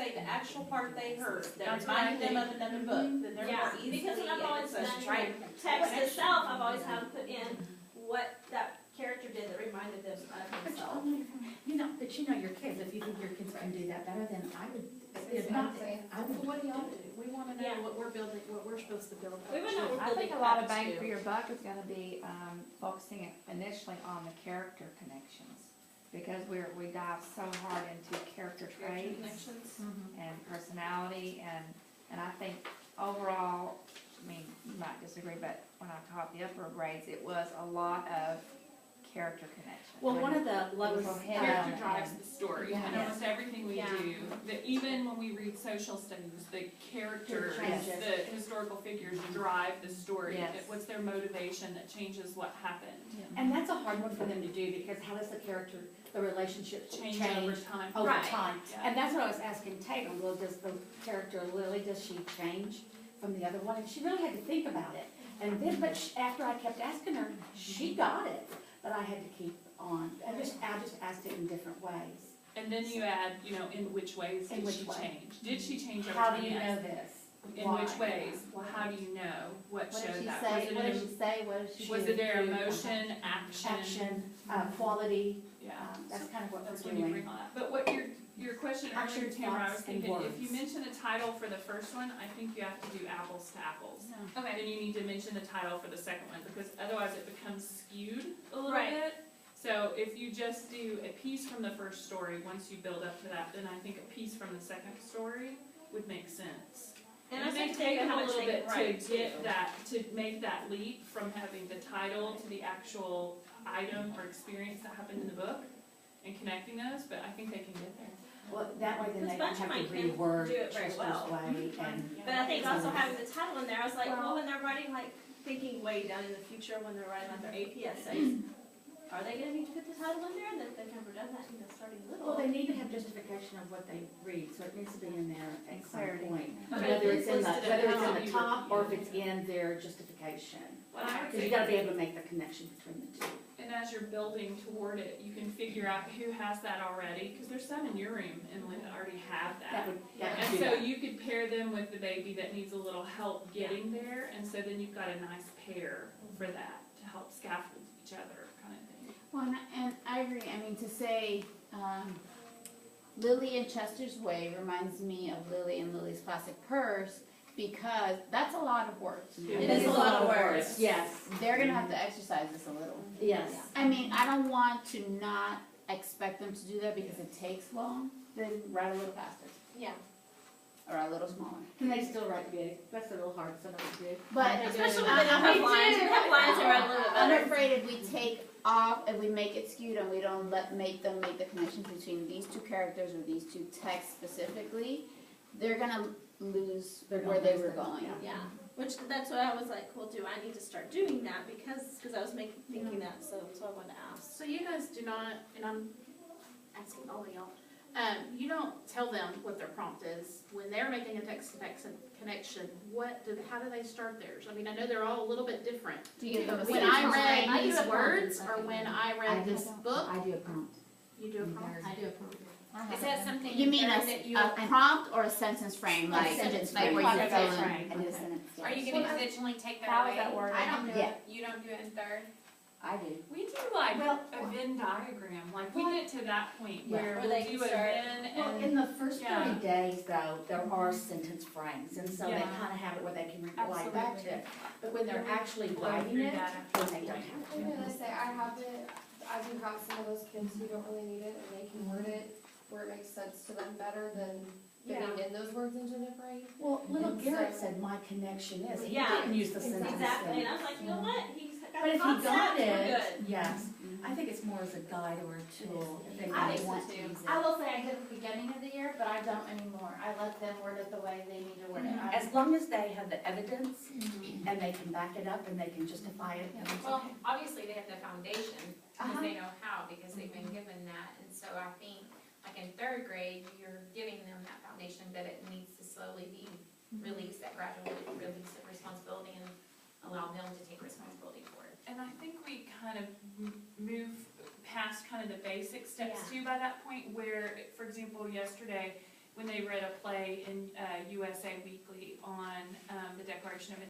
say the actual part they heard that That's what I reminded them of another book, then they're Yeah, more easily because when I've always able to done try text itself, I've always had to put in what that character did that reminded them of himself. But you know your kids, if you think your kids can do that better, then I would, if not, I would. What do y'all do? We wanna know Yeah. what we're building, what we're supposed to build. We would know we're I building think a lot of puppets, bang too. for your buck is gonna be, focusing initially on the character connections. Because we dive so hard into character traits Connections. and personality and I think overall, I mean, you might disagree, but when I taught the upper grades, it was a lot of character connection. Well, one of the lowest, Character drives the story, Yes. and almost everything we Yeah. do, that even when we read social studies, the characters, Yes. the historical figures drive the story. Yes. What's their motivation that changes what happened? and that's a hard one for them to do, because how does the character, the relationship Change change over time. over Right. time? Yeah. And that's what I was asking Tatum, well, does the character Lily, does she change from the other one? And she really had to think about it. And then, but after I kept asking her, she got it, but I had to keep on. I just asked it in different ways. And then you add, in which ways In did which she way? change? Did she change over How time? do you know Yes. this? In Why? which ways? Well, how do you know what What did showed she that? say, what did Was she it, say, what did she do? was it their emotion, action? Action, quality, Yeah. that's kind of what That's we're when you doing. bring all that. But what your question earlier, Actions, Tamara, I was thoughts, and thinking, if you words. mention a title for the first one, I think you have to do apples to apples. Okay. Then you need to mention the title for the second one, because otherwise it becomes skewed a little Right. bit. So if you just do a piece from the first story, once you build up to that, then I think a piece from the second story would make sense. And it I may think take they them how a much little they bit can write to get too. that, to make that leap from having the title to the actual item or experience that happened in the book and connecting those, but I think they can get there. Well, that way then Because they don't Bunch have to might can reword do it very Chester's well. way and. But I think also having the title in there, I was like, Well- well, when they're writing, like, thinking way down in the future, when they're writing like their AP essays, are they gonna need to put the title in there? And if they've never done that, starting little. Well, they need to have justification of what they read, so it needs to be in there at some Clarity. point. Okay. Whether it's in the, Listed whether at it's how in the you top were- or if it's in their justification. What I would Because you say, gotta be able to make the connection between the two. and as you're building toward it, you can figure out who has that already, because there's some in your room, Emily, that already have That that. would, And so you could pair them with the baby that needs a little help getting there, and so then you've got a nice pair for that to help scaffold each other, kind of thing. Well, and I agree, I mean, to say, Lily and Chester's Way reminds me of Lily and Lily's Classic Purse, because that's a lot of words. It is a lot of words. Yes, They're gonna have to exercise this a little. yes. I mean, I don't want to not expect them to do that because it takes long, then write a little faster, Yeah. or a little smaller. Can they still write big? That's a little hard, some of them do. But Especially when they don't have lines. When they have lines, they write a little bit I'm better. afraid if we take off, if we make it skewed and we don't make them make the connection between these two characters or these two texts specifically, they're gonna lose They're where gonna they lose were them, going. yeah. Yeah, which, that's what I was like, well, do I need to start doing that? Because I was thinking that, so I wanted to ask. So you guys do not, and I'm asking all of y'all, you don't tell them what their prompt is. When they're making a text-to-text connection, how do they start theirs? I mean, I know they're all a little bit different. Do you give them a When sentence I frame? read do these a prompt words, and or second when one. I read this book, I do a prompt. you do a prompt? I do a prompt. Is that something You mean that you, a prompt or a sentence frame, like, sentence like frame. where you Like a fill in? frame. I do a sentence, are you yeah. gonna intentionally take that How away? is that worded? I don't do Yeah. it, you don't do it in third? I do. We do like Well- a Venn diagram, like we get to that point Yeah. where Where we'll they do can a start- Venn Well, and. in the first Yeah. 30 days though, there are sentence frames, and so they Yeah. kind of have it where they can reply back to Absolutely. it. But when they're actually Blow writing through it, that then after they don't point. have I'm to. gonna say, I do have some of those kids who don't really need it, and they can word it where it makes sense to them better than fitting in those words into the frame. Well, little And Garrett so- said, my connection is, he Yeah. didn't use the sentence. Exactly, and I was like, you know what? He's got But the if he got concept, we're it, good. yes, I think it's more as a guide or a tool, if they I really think want so to too. use I it. will say I did at the beginning of the year, but I don't anymore. I let them word it the way they need to word it. I- As long as they have the evidence, and they can back it up, and they can justify it, then it's Well, okay. obviously they have the foundation, because Uh-huh. they know how, because they've been given that, and so I think, like in third grade, you're giving them that foundation that it needs to slowly be released, that gradual release of responsibility, and allow them to take responsibility for it. And I think we kind of move past kind of the basic steps Yeah. too by that point where, for example, yesterday, when they read a play in USA Weekly on, the Declaration of